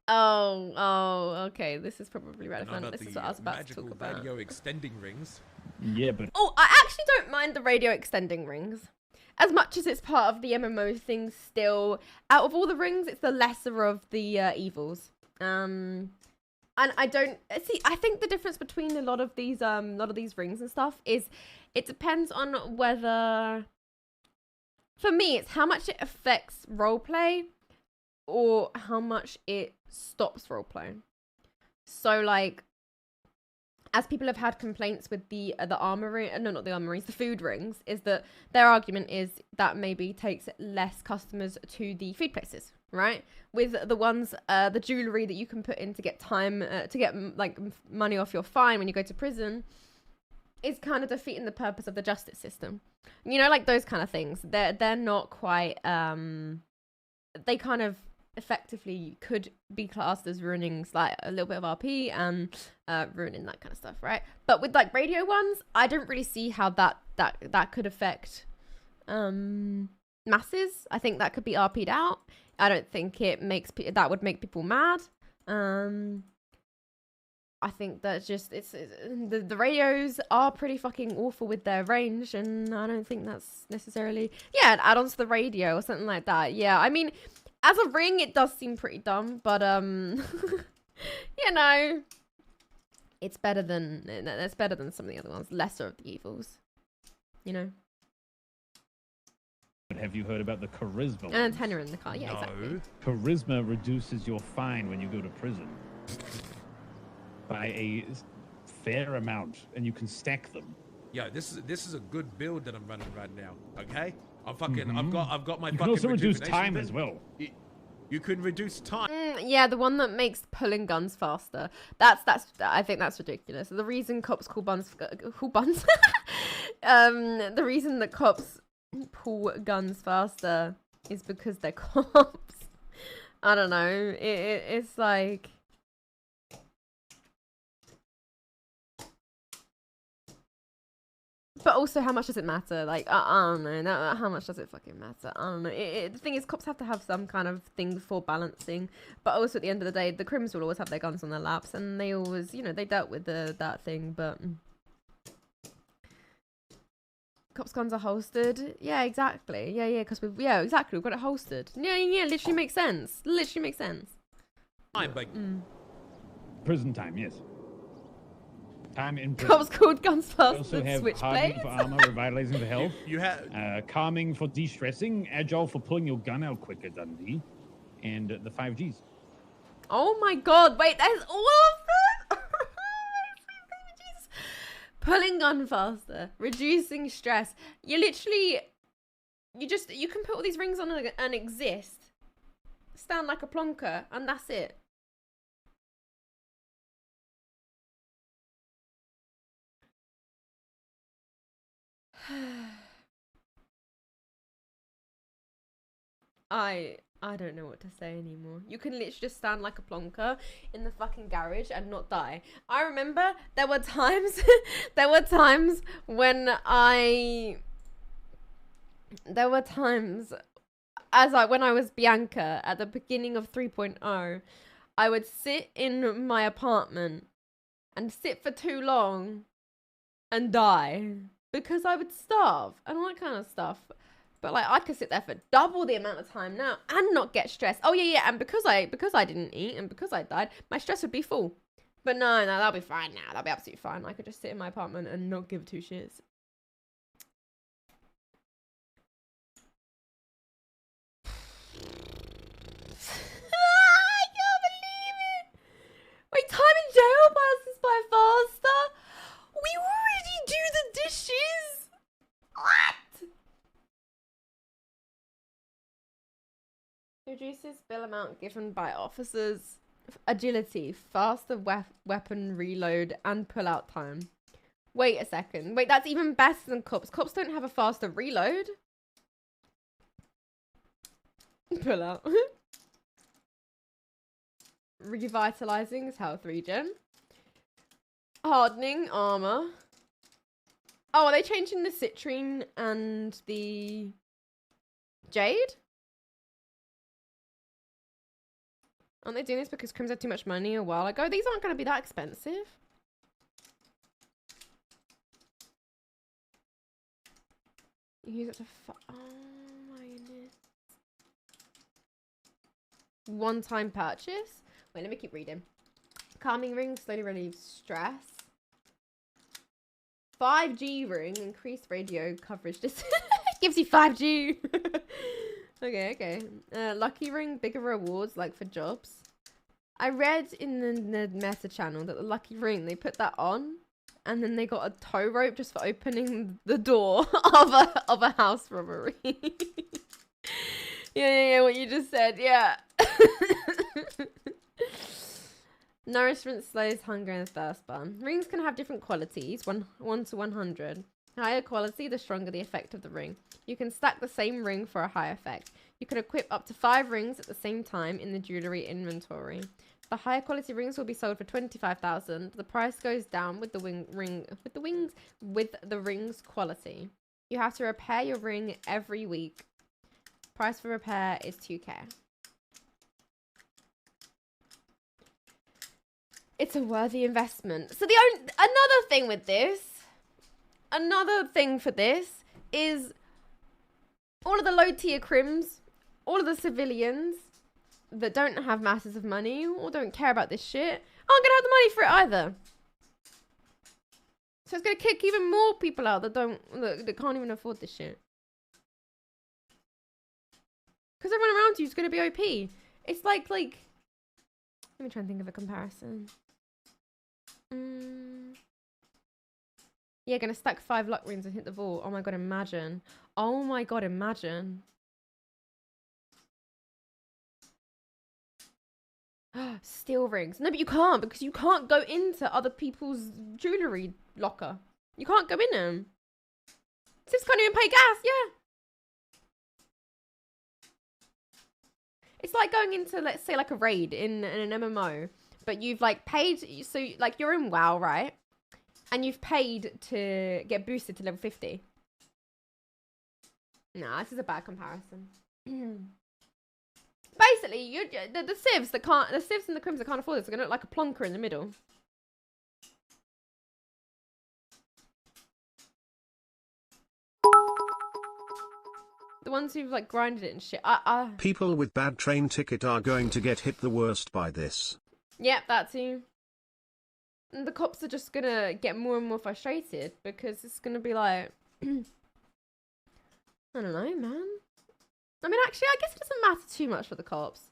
Oh, okay. This is probably And relevant. This is what I was about to talk about. Radio extending rings. Yeah, but Oh, I actually don't mind the radio extending rings. As much as it's part of the MMO thing still, out of all the rings, it's the lesser of the evils. And I don't see. I think the difference between a lot of these rings and stuff is it depends on whether. For me, it's how much it affects roleplay, or how much it stops roleplay. So like, as people have had complaints with the armory, no, not the armories, the food rings, is that their argument is that maybe takes less customers to the food places, right? With the ones, the jewelry that you can put in to get time, to get like money off your fine when you go to prison, is kind of defeating the purpose of the justice system. You know, like those kind of things. They're not quite, they kind of effectively could be classed as ruining like a little bit of RP and ruining that kind of stuff, right? But with like radio ones, I don't really see how that could affect masses. I think that could be RP'd out. I don't think it makes that would make people mad. I think that just the radios are pretty fucking awful with their range, and I don't think that's necessarily an add-on to the radio or something like that. Yeah, I mean, as a ring, it does seem pretty dumb, but you know, it's better than some of the other ones. Lesser of the evils, you know. But have you heard about the charisma? And antenna in the car, yeah, No. exactly. Charisma reduces your fine when you go to prison by a fair amount, and you can stack them. Yeah, this is a good build that I'm running right now. Okay, I'm fucking. I've got my. You can fucking also reduce rejuvenation time thing. as well. You can reduce time. Yeah, the one that makes pulling guns faster. That's I think that's ridiculous. The reason cops call buns, the reason that cops pull guns faster is because they're cops. I don't know. It's like. But also, how much does it matter? Like, I don't know. How much does it fucking matter? I don't know. The thing is, cops have to have some kind of thing for balancing. But also, at the end of the day, the crims will always have their guns on their laps. And they always, you know, they dealt with that thing. But cops' guns are holstered. Yeah, exactly. Yeah, because exactly. We've got it holstered. Yeah, literally makes sense. Literally makes sense. Time, like, Prison time, yes. Time in prison. Cops called guns You faster also than have hardening switchblades. for armor, revitalizing for health. you have. Calming for de-stressing, agile for pulling your gun out quicker, Dundee, and the 5Gs. Oh my god, wait, there's all of them? Jesus. Pulling gun faster, reducing stress. You literally, you can put all these rings on and exist. Stand like a plonker, and that's it. I don't know what to say anymore. You can literally just stand like a plonker in the fucking garage and not die. I remember there were times when when I was Bianca at the beginning of 3.0, I would sit in my apartment and sit for too long and die because I would starve and all that kind of stuff. But like I could sit there for double the amount of time now and not get stressed. Oh yeah, and because I didn't eat and because I died, my stress would be full. But no, that'll be fine now. That'll be absolutely fine. I could just sit in my apartment and not give two shits. I can't believe it. Wait, time in jail passes by faster? We already do the dishes? What? Reduces bill amount given by officers. Agility, faster weapon reload, and pull-out time. Wait a second. Wait, that's even better than cops. Cops don't have a faster reload. Pull out. Revitalizing is health regen. Hardening armor. Oh, are they changing the citrine and the jade? Aren't they doing this because Crims had too much money a while ago? These aren't going to be that expensive. You use it to oh my goodness. One-time purchase? Wait, let me keep reading. Calming ring slowly relieves stress. 5G ring, increased radio coverage. Just gives you 5G. Okay. Lucky ring, bigger rewards, like for jobs. I read in the Meta channel that the lucky ring, they put that on, and then they got a tow rope just for opening the door of a house robbery. Yeah, what you just said, yeah. Nourishment slows hunger and thirst bar. Rings can have different qualities, 1 to 100. Higher quality, the stronger the effect of the ring. You can stack the same ring for a high effect. You can equip up to 5 rings at the same time in the jewelry inventory. The higher quality rings will be sold for 25,000. The price goes down with the ring's quality. You have to repair your ring every week. Price for repair is 2k. It's a worthy investment. So another thing for this is all of the low tier crims, all of the civilians that don't have masses of money or don't care about this shit aren't gonna have the money for it either. So it's gonna kick even more people out that can't even afford this shit. Because everyone around you is gonna be OP. It's like let me try and think of a comparison. Yeah, gonna stack 5 luck rings and hit the vault. Oh my god, imagine. Oh my god, imagine. Steel rings. No, but you can't, because you can't go into other people's jewellery locker. You can't go in them. Sis can't even pay gas, yeah. It's like going into, let's say, like a raid in an MMO. But you've like paid, so like you're in WoW, right? And you've paid to get boosted to level 50. Nah, this is a bad comparison. Basically, the civs and the crims that can't afford this are gonna look like a plonker in the middle. The ones who've like grinded it and shit. People with bad train ticket are going to get hit the worst by this. Yep, that too. And the cops are just gonna get more and more frustrated because it's gonna be like, I don't know, man. I mean, actually, I guess it doesn't matter too much for the cops.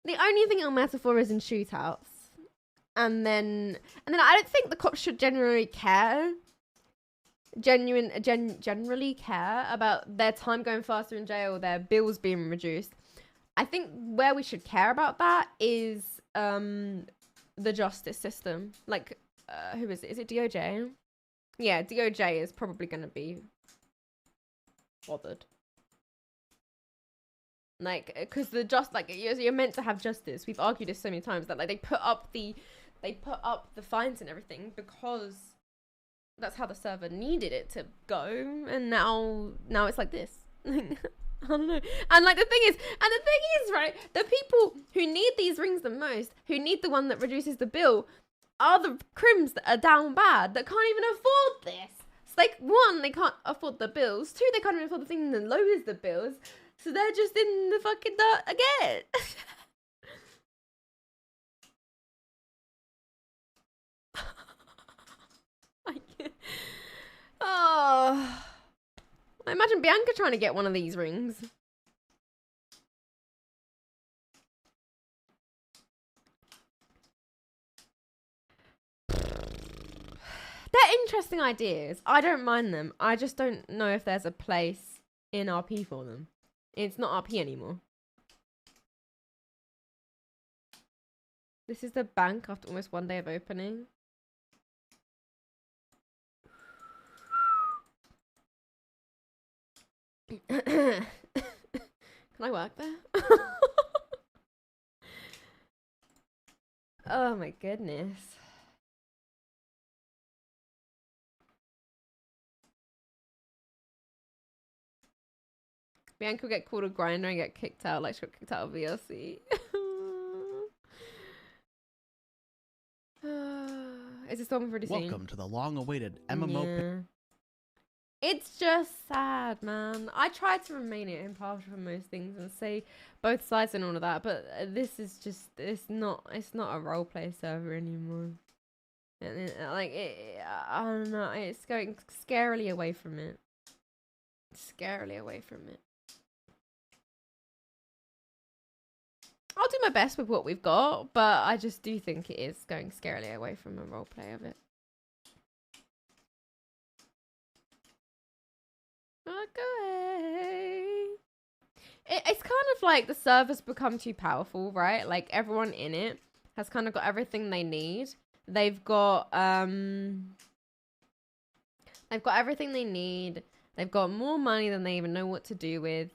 The only thing it'll matter for is in shootouts, and then I don't think the cops should generally care. Generally care about their time going faster in jail, their bills being reduced. I think where we should care about that is the justice system. Like, who is it? Is it DOJ? Yeah, DOJ is probably going to be bothered. Like, because you're meant to have justice. We've argued this so many times that like they put up the fines and everything because that's how the server needed it to go, and now it's like this. I don't know. And like the thing is, right, the people who need these rings the most, who need the one that reduces the bill, are the crims that are down bad that can't even afford this. So like, 1, they can't afford the bills. 2, they can't even afford the thing that lowers the bills. So they're just in the fucking dirt again. Oh, I imagine Bianca trying to get one of these rings. They're interesting ideas. I don't mind them. I just don't know if there's a place in RP for them. It's not RP anymore. This is the bank after almost 1 day of opening. Can I work there? Oh my goodness. Bianca will get called a grinder and get kicked out like she got kicked out of VLC. Is this the one we've already seen? Welcome to the long-awaited MMO. Yeah. It's just sad, man. I try to remain impartial for most things and say both sides and all of that, but this is just it's not a roleplay server anymore. And I don't know, it's going scarily away from it. Scarily away from it. I'll do my best with what we've got, but I just do think it is going scarily away from a roleplay of it. Okay. It's kind of like the servers become too powerful, right? Like everyone in it has kind of got everything they need. They've got everything they need. They've got more money than they even know what to do with.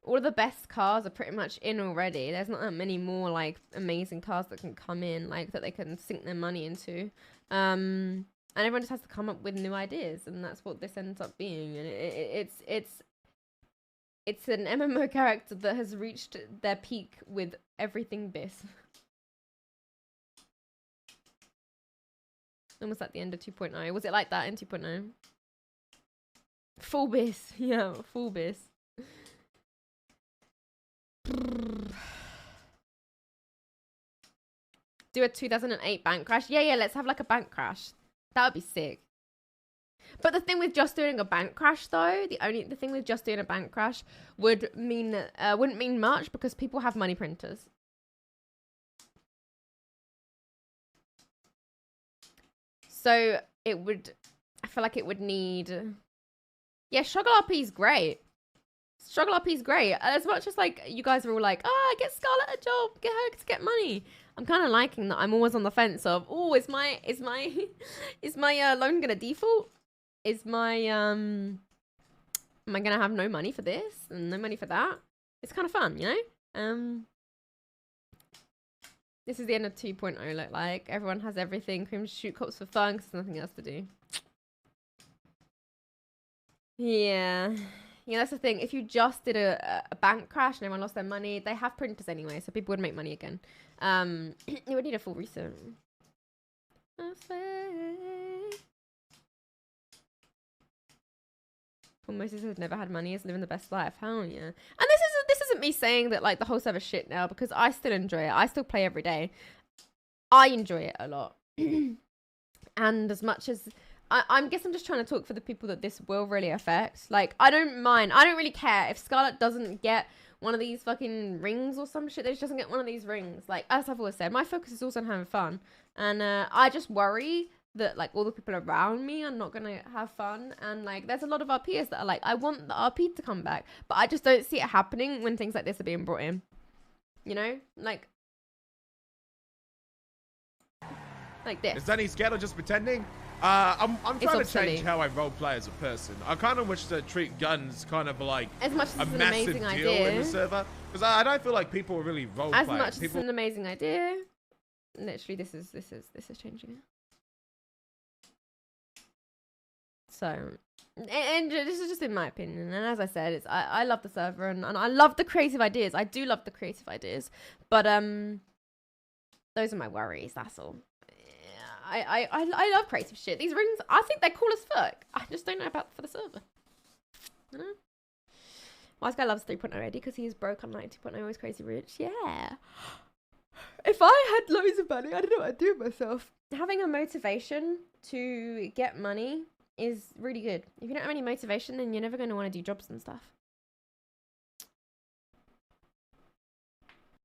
All of the best cars are pretty much in already. There's not that many more like amazing cars that can come in, like that they can sink their money into. And everyone just has to come up with new ideas, and that's what this ends up being. And it's an MMO character that has reached their peak with everything bis. Almost at the end of 2.0. Was it like that in 2.0? Full bis. Yeah, full bis. Do a 2008 bank crash. Yeah, let's have like a bank crash. That would be sick. But the thing with just doing a bank crash, though, the thing with just doing a bank crash wouldn't mean much because people have money printers. So I feel like it would need. Yeah, Struggle RP is great. Struggle RP is great. As much as like you guys are all like, get Scarlett a job, get her to get money. I'm kind of liking that I'm always on the fence of, is my loan gonna default? Am I gonna have no money for this and no money for that? It's kind of fun, you know? This is the end of 2.0 look like. Everyone has everything. Cream shoot cops for fun because there's nothing else to do. Yeah, that's the thing. If you just did a bank crash and everyone lost their money, they have printers anyway, so people would make money again. You would need a full reset. Paul Moses has never had money, is living the best life. Hell yeah. And this isn't me saying that like the whole server's shit now, because I still enjoy it. I still play every day. I enjoy it a lot. And as much as I guess I'm just trying to talk for the people that this will really affect. Like, I don't mind. I don't really care if Scarlett doesn't get one of these fucking rings or some shit. That she doesn't get one of these rings. Like, as I've always said, my focus is also on having fun. And I just worry that, like, all the people around me are not going to have fun. And, like, there's a lot of RPers that are like, I want the RP to come back. But I just don't see it happening when things like this are being brought in. You know? Like this. Is Danny scared or just pretending? I'm trying to change silly. how I roleplay as a person. I kind of wish to treat guns kind of like as much as a it's an massive amazing deal idea. in the server. Because I don't feel like people are really roleplay. As much as it's an amazing idea. Literally, this is changing it. So, and this is just in my opinion. And as I said, I love the server and I love the creative ideas. I do love the creative ideas, but those are my worries. That's all. I love creative shit. These rings, I think they're cool as fuck. I just don't know about for the server. You know? Wise Guy loves 3.0 already because he is broke on 2.0 is crazy rich. Yeah. If I had loads of money, I don't know what I'd do with myself. Having a motivation to get money is really good. If you don't have any motivation, then you're never going to want to do jobs and stuff.